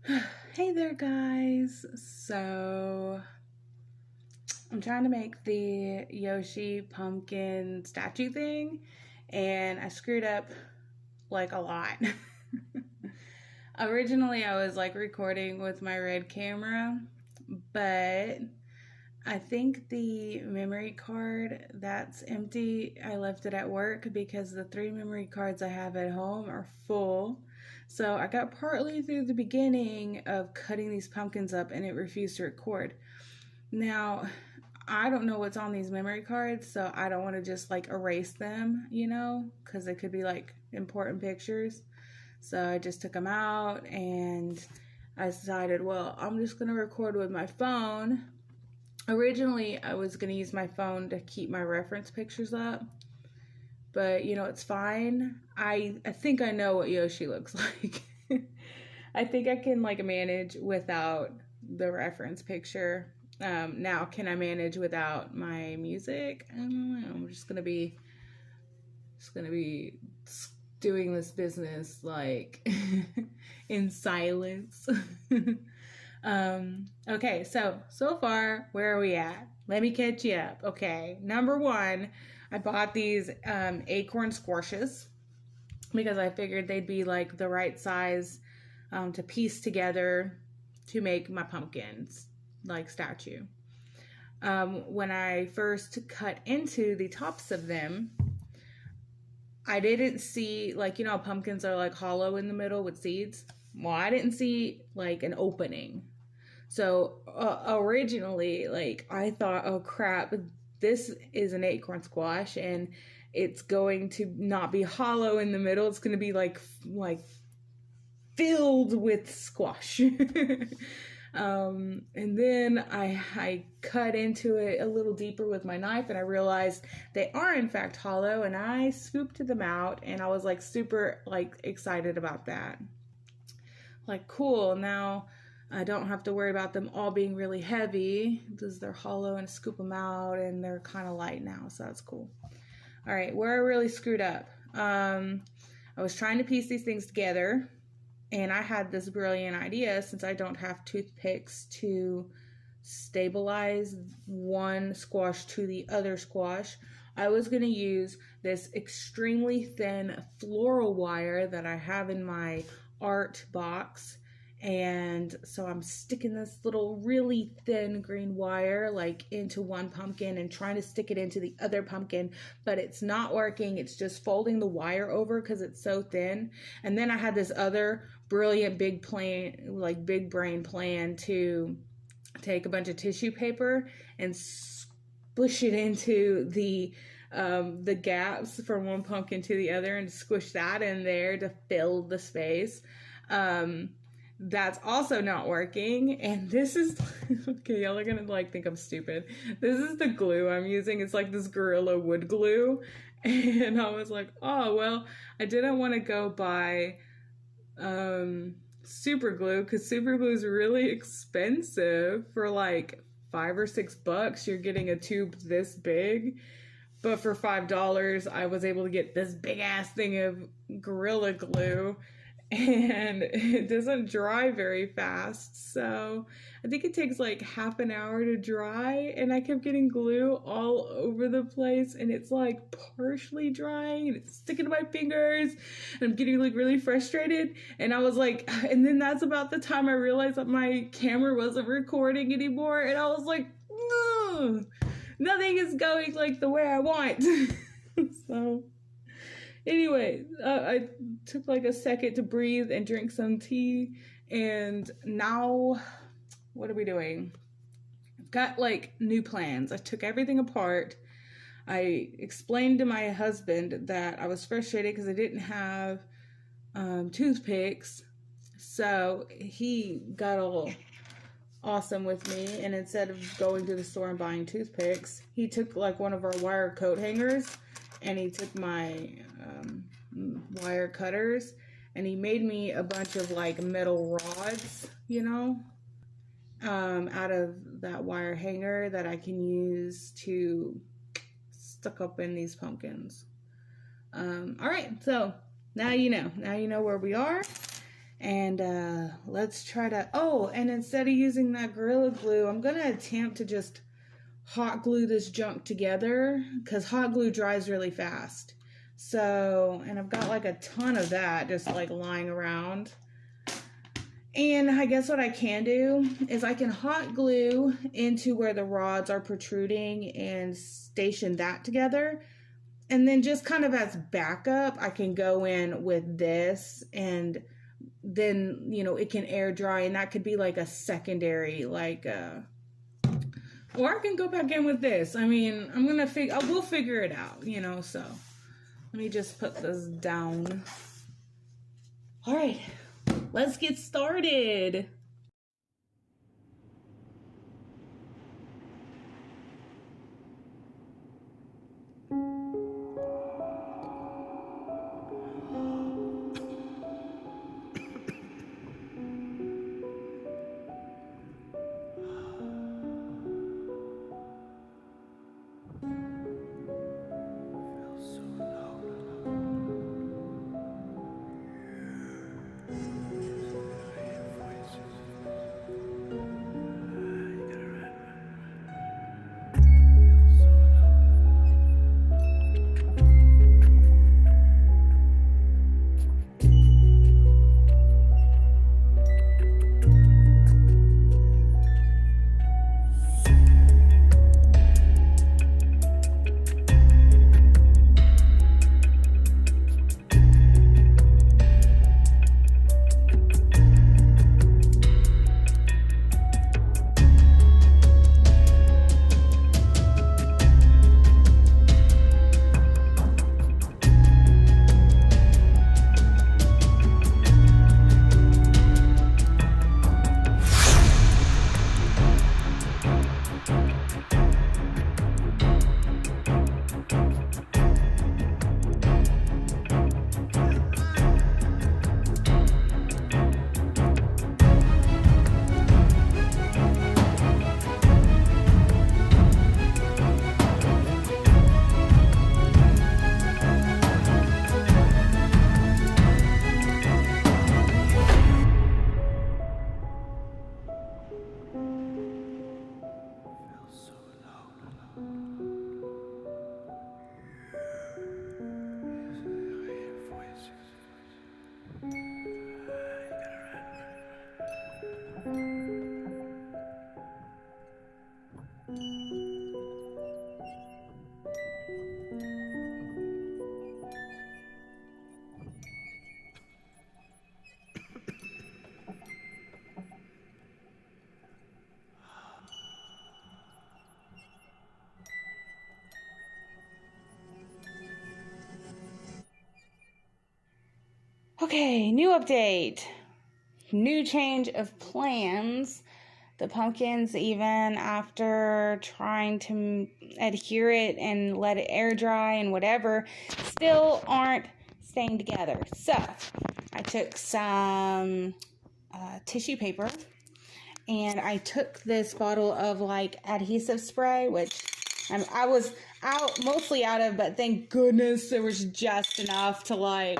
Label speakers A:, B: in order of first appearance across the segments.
A: Hey there, guys. So, I'm trying to make the Yoshi pumpkin statue thing, and I screwed up like a lot. Originally, I was like recording with my red camera, but I think the memory card that's empty, I left it at work because the 3 memory cards I have at home are full. So I got partly through the beginning of cutting these pumpkins up and it refused to record. Now, I don't know what's on these memory cards, so I don't want to just like erase them, because they could be like important pictures. So I just took them out and I decided, well, I'm just going to record with my phone. Originally, I was going to use my phone to keep my reference pictures up, but it's fine. I think I know what Yoshi looks like. I think I can like manage without the reference picture. Now, can I manage without my music? I don't know. I'm just gonna be doing this business like in silence. Okay, so far, where are we at? Let me catch you up. Okay, number one, I bought these acorn squashes because I figured they'd be like the right size to piece together to make my pumpkins like statue. When I first cut into the tops of them, I didn't see, like, pumpkins are like hollow in the middle with seeds. Well, I didn't see like an opening. So originally, like, I thought, oh crap, this is an acorn squash and it's going to not be hollow in the middle. It's going to be like filled with squash. And then I cut into it a little deeper with my knife and I realized they are in fact hollow, and I scooped them out and I was like super like excited about that. Like, cool, now I don't have to worry about them all being really heavy because they're hollow, and scoop them out and they're kind of light now, so that's cool. All right, where I really screwed up. I was trying to piece these things together, and I had this brilliant idea. Since I don't have toothpicks to stabilize one squash to the other squash, I was going to use this extremely thin floral wire that I have in my art box. And so I'm sticking this little really thin green wire like into one pumpkin and trying to stick it into the other pumpkin, but it's not working. It's just folding the wire over because it's so thin. And then I had this other brilliant big brain plan to take a bunch of tissue paper and squish it into the gaps from one pumpkin to the other and squish that in there to fill the space. That's also not working. And this is okay, y'all are gonna like think I'm stupid. This is the glue I'm using. It's like this Gorilla Wood glue. And I was like, oh well, I didn't want to go buy super glue because super glue is really expensive. For like $5 or $6 you're getting a tube this big, but for $5 I was able to get this big ass thing of Gorilla Glue, and it doesn't dry very fast. So I think it takes like half an hour to dry, and I kept getting glue all over the place, and it's like partially drying and it's sticking to my fingers, and I'm getting like really frustrated. And I was like, and then that's about the time I realized that my camera wasn't recording anymore, and I was like, no, nothing is going like the way I want. So anyway, I took like a second to breathe and drink some tea, and now what are we doing? I've got like new plans. I took everything apart. I explained to my husband that I was frustrated because I didn't have toothpicks, so he got all awesome with me, and instead of going to the store and buying toothpicks, he took like one of our wire coat hangers, and he took my wire cutters, and he made me a bunch of like metal rods, out of that wire hanger that I can use to stuck up in these pumpkins. All right, so now you know where we are. And let's try to, oh, and instead of using that Gorilla Glue, I'm going to attempt to just hot glue this junk together, because hot glue dries really fast. So, and I've got like a ton of that just like lying around. And I guess what I can do is I can hot glue into where the rods are protruding and station that together. And then just kind of as backup, I can go in with this, and then, you know, it can air dry, and that could be like a secondary, like, or I can go back in with this. I mean, we'll figure it out, you know, so let me just put this down. All right, let's get started. Okay, new update. New change of plans. The pumpkins, even after trying to adhere it and let it air dry and whatever, still aren't staying together. So I took some tissue paper, and I took this bottle of like adhesive spray, which I was mostly out of, but thank goodness there was just enough to like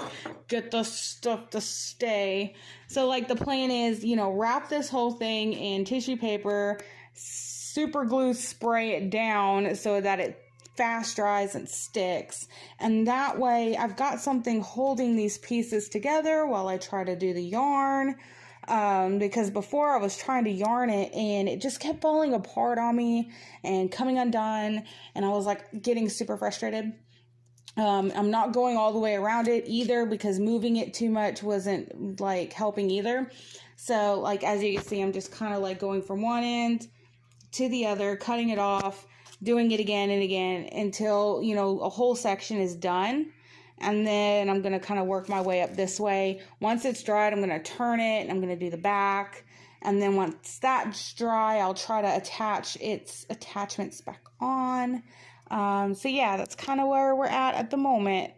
A: get the stuff to stay. So like the plan is, you know, wrap this whole thing in tissue paper, super glue, spray it down so that it fast dries and sticks. And that way I've got something holding these pieces together while I try to do the yarn. Because before I was trying to yarn it and it just kept falling apart on me and coming undone, and I was like getting super frustrated. I'm not going all the way around it either because moving it too much wasn't like helping either. So like, as you can see, I'm just kind of like going from one end to the other, cutting it off, doing it again and again until, you know, a whole section is done. And then I'm going to kind of work my way up this way. Once it's dried, I'm going to turn it and I'm going to do the back. And then once that's dry, I'll try to attach its attachments back on. So yeah, that's kind of where we're at the moment.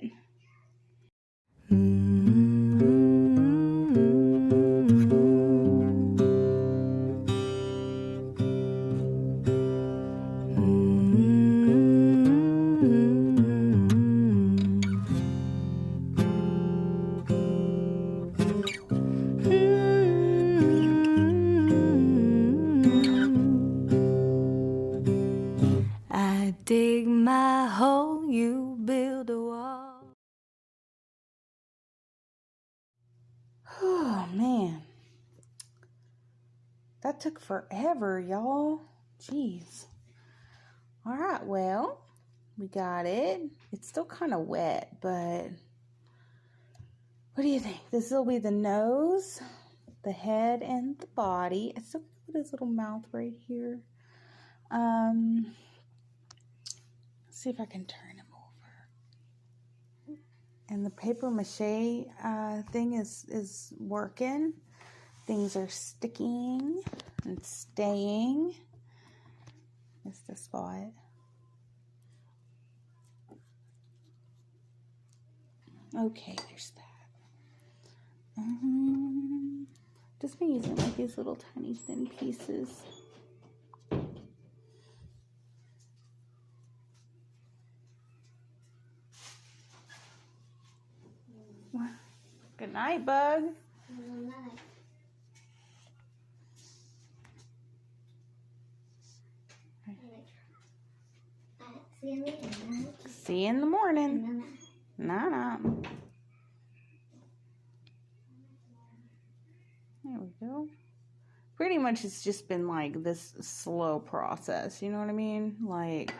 A: That took forever, y'all. Jeez. All right, well, we got it. It's still kind of wet, but what do you think? This will be the nose, the head, and the body. I still put his little mouth right here. See if I can turn him over. And the paper mache thing is working. Things are sticking and staying. It's the spot. Okay, there's that. Just been using like these little tiny thin pieces. Good night, Bug.
B: Good night.
A: See you in the morning. Nah. There we go. Pretty much it's just been like this slow process, you know what I mean? Like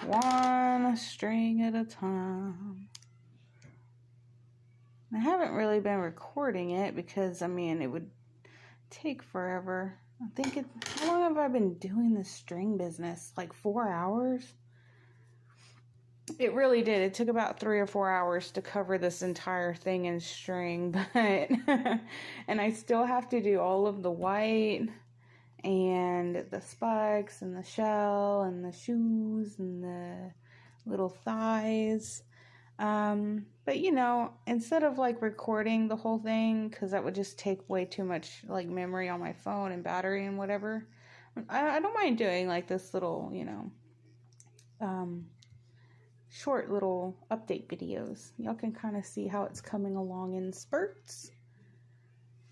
A: one string at a time. I haven't really been recording it because, I mean, it would take forever. How long have I been doing this string business? Like 4 hours? It really did. It took about 3 or 4 hours to cover this entire thing in string, but, and I still have to do all of the white and the spikes and the shell and the shoes and the little thighs. But you know, instead of like recording the whole thing, because that would just take way too much like memory on my phone and battery and whatever, I don't mind doing like this little, you know, short little update videos. Y'all can kind of see how it's coming along in spurts.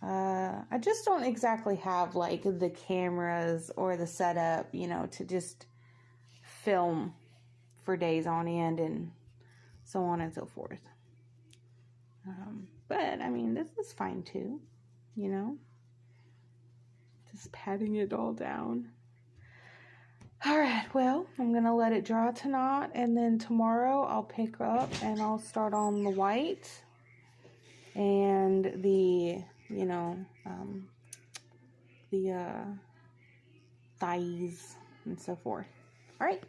A: I just don't exactly have like the cameras or the setup, you know, to just film for days on end and so on and so forth. But I mean, this is fine too, you know, just patting it all down. All right, well, I'm gonna let it dry tonight, and then tomorrow I'll pick up and I'll start on the white and the, you know, the thighs and so forth. All right.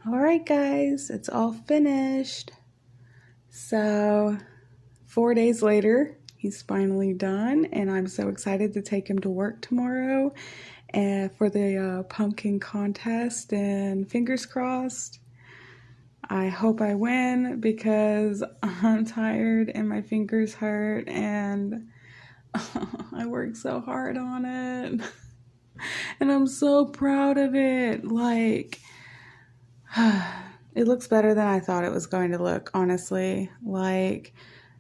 A: All right, guys, it's all finished. So 4 days later, he's finally done, and I'm so excited to take him to work tomorrow and for the pumpkin contest, and fingers crossed. I hope I win because I'm tired and my fingers hurt, and I worked so hard on it. And I'm so proud of it. Like, it looks better than I thought it was going to look, honestly. Like,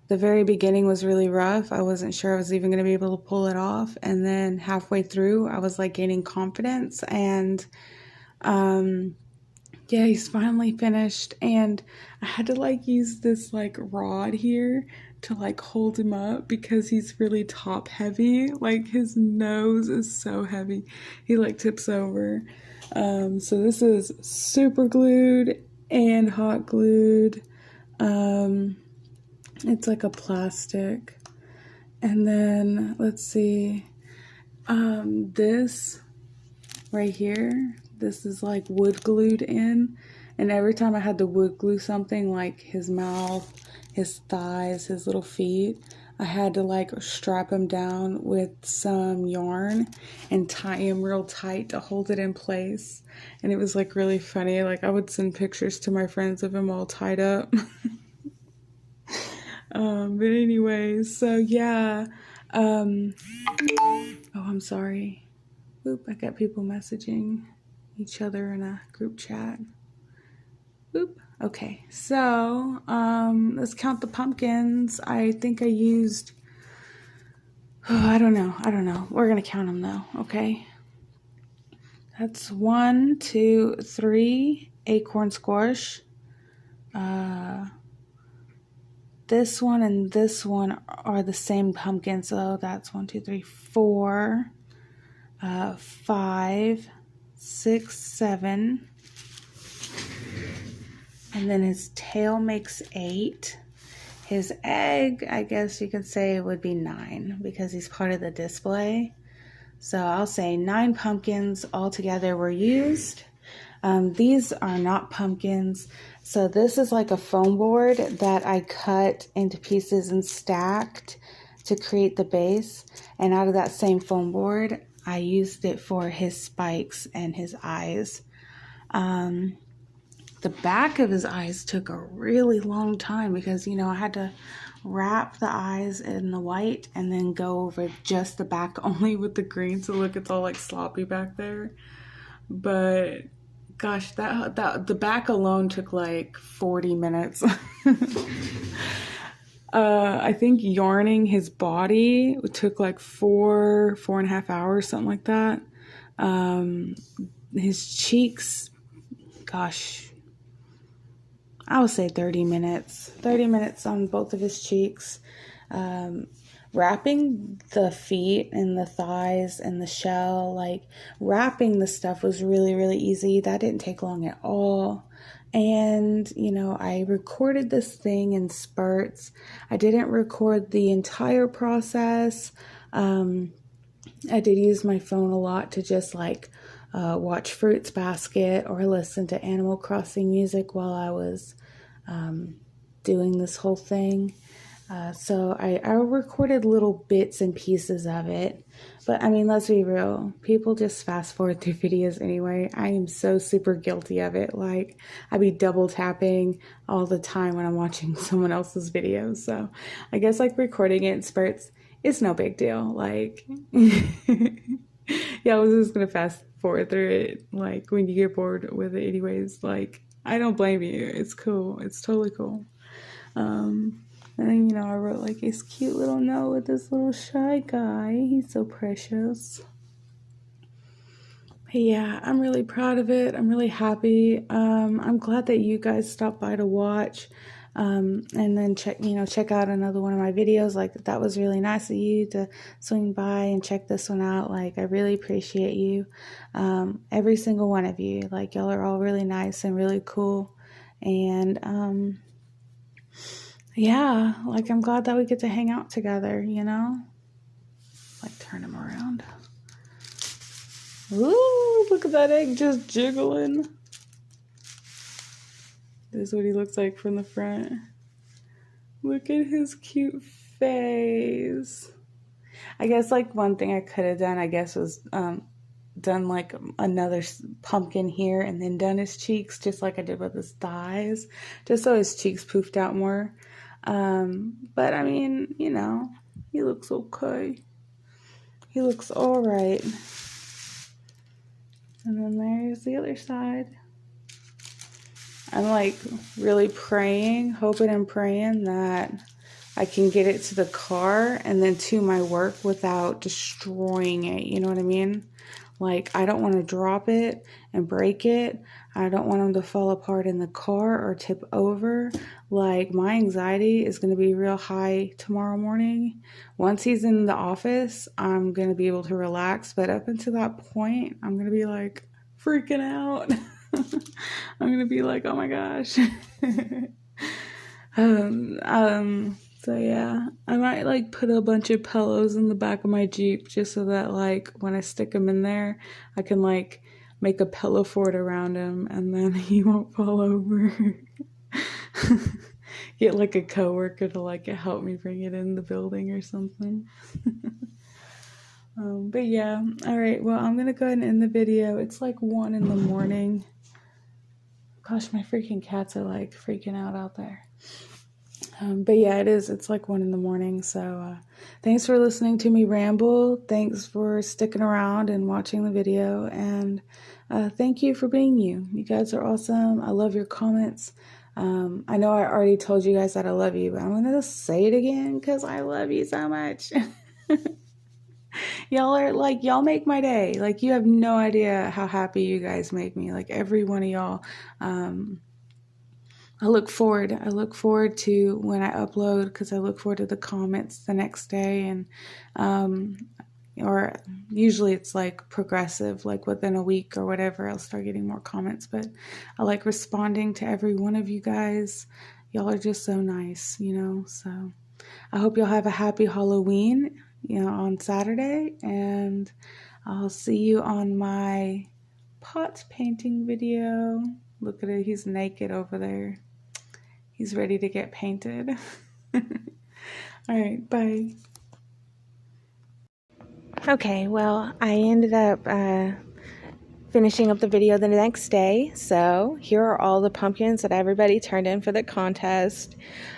A: the very beginning was really rough. I wasn't sure I was even going to be able to pull it off. And then halfway through, I was like gaining confidence. And yeah, he's finally finished. And I had to like use this like rod here to like hold him up because he's really top heavy. Like his nose is so heavy. He like tips over. So this is super glued and hot glued. It's like a plastic. And then let's see, this right here, this is like wood glued in. And every time I had to wood glue something like his mouth, his thighs, his little feet, I had to like strap him down with some yarn and tie him real tight to hold it in place. And it was like really funny. Like I would send pictures to my friends of him all tied up. But anyway, so yeah. Oh, I'm sorry. Oop, I got people messaging each other in a group chat. Oop. Okay, so let's count the pumpkins. I think I used, I don't know. We're gonna count them though, okay? That's 1, 2, 3 acorn squash. This one and this one are the same pumpkin, so that's 1, 2, 3, 4, 5, 6, 7. And then his tail makes 8. His egg, I guess you could say, would be 9 because he's part of the display. So I'll say 9 pumpkins altogether were used. These are not pumpkins. So this is like a foam board that I cut into pieces and stacked to create the base. And out of that same foam board, I used it for his spikes and his eyes. The back of his eyes took a really long time because, you know, I had to wrap the eyes in the white and then go over just the back only with the green. So look, it's all like sloppy back there. But gosh, that the back alone took like 40 minutes. I think yarning his body took like 4.5 hours, something like that. His cheeks, gosh, I would say 30 minutes. 30 minutes on both of his cheeks. Wrapping the feet and the thighs and the shell, like wrapping the stuff was really, really easy. That didn't take long at all. And, you know, I recorded this thing in spurts. I didn't record the entire process. I did use my phone a lot to just like watch Fruits Basket or listen to Animal Crossing music while I was doing this whole thing. So I recorded little bits and pieces of it. But I mean, let's be real. People just fast forward through videos anyway. I am so super guilty of it. Like, I be double tapping all the time when I'm watching someone else's videos. So I guess like recording it in spurts, it's no big deal. Like, yeah, I was just going to fast forward through it. Like, when you get bored with it anyways, like, I don't blame you. It's cool. It's totally cool. And then, you know, I wrote like this cute little note with this little shy guy. He's so precious. But yeah, I'm really proud of it. I'm really happy. I'm glad that you guys stopped by to watch. And then check out another one of my videos. Like, that was really nice of you to swing by and check this one out. Like, I really appreciate you. Every single one of you. Like, y'all are all really nice and really cool. And, yeah, like, I'm glad that we get to hang out together, you know? Like, turn him around. Ooh, look at that egg just jiggling. This is what he looks like from the front. Look at his cute face. I guess like one thing I could have done, I guess, was done like another pumpkin here and then done his cheeks just like I did with his thighs, just so his cheeks poofed out more. But I mean, you know, he looks okay. He looks all right. And then there's the other side. I'm like really praying, hoping and praying that I can get it to the car and then to my work without destroying it. You know what I mean? Like, I don't want to drop it and break it. I don't want them to fall apart in the car or tip over. Like, my anxiety is going to be real high tomorrow morning. Once he's in the office, I'm going to be able to relax. But up until that point, I'm going to be like freaking out. I'm going to be like, oh my gosh. So yeah, I might like put a bunch of pillows in the back of my Jeep just so that like when I stick them in there, I can like make a pillow fort around him and then he won't fall over. Get like a coworker to like help me bring it in the building or something. But yeah, all right, well, I'm gonna go ahead and end the video. It's like 1 in the morning. Gosh, my freaking cats are like freaking out there. But yeah, it's like 1 in the morning. So thanks for listening to me ramble. Thanks for sticking around and watching the video. And thank you for being you. You guys are awesome. I love your comments. I know I already told you guys that I love you, but I'm going to say it again because I love you so much. Y'all are like, y'all make my day. Like, you have no idea how happy you guys make me. Like, every one of y'all. I look forward to when I upload because I look forward to the comments the next day. And or usually it's like progressive, like within a week or whatever, I'll start getting more comments. But I like responding to every one of you guys. Y'all are just so nice, you know. So I hope y'all have a happy Halloween, you know, on Saturday. And I'll see you on my pot painting video. Look at it, he's naked over there. He's ready to get painted. All right, bye.
B: Okay, well, I ended up finishing up the video the next day. So here are all the pumpkins that everybody turned in for the contest.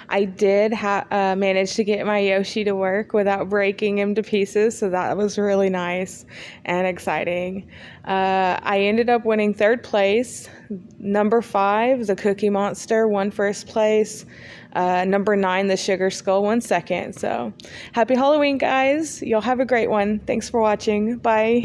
B: I did manage to get my Yoshi to work without breaking him to pieces, so that was really nice and exciting. I ended up winning 3rd place. Number 5, the Cookie Monster, won 1st place. Number 9, the Sugar Skull, won 2nd. So happy Halloween, guys. Y'all have a great one. Thanks for watching. Bye.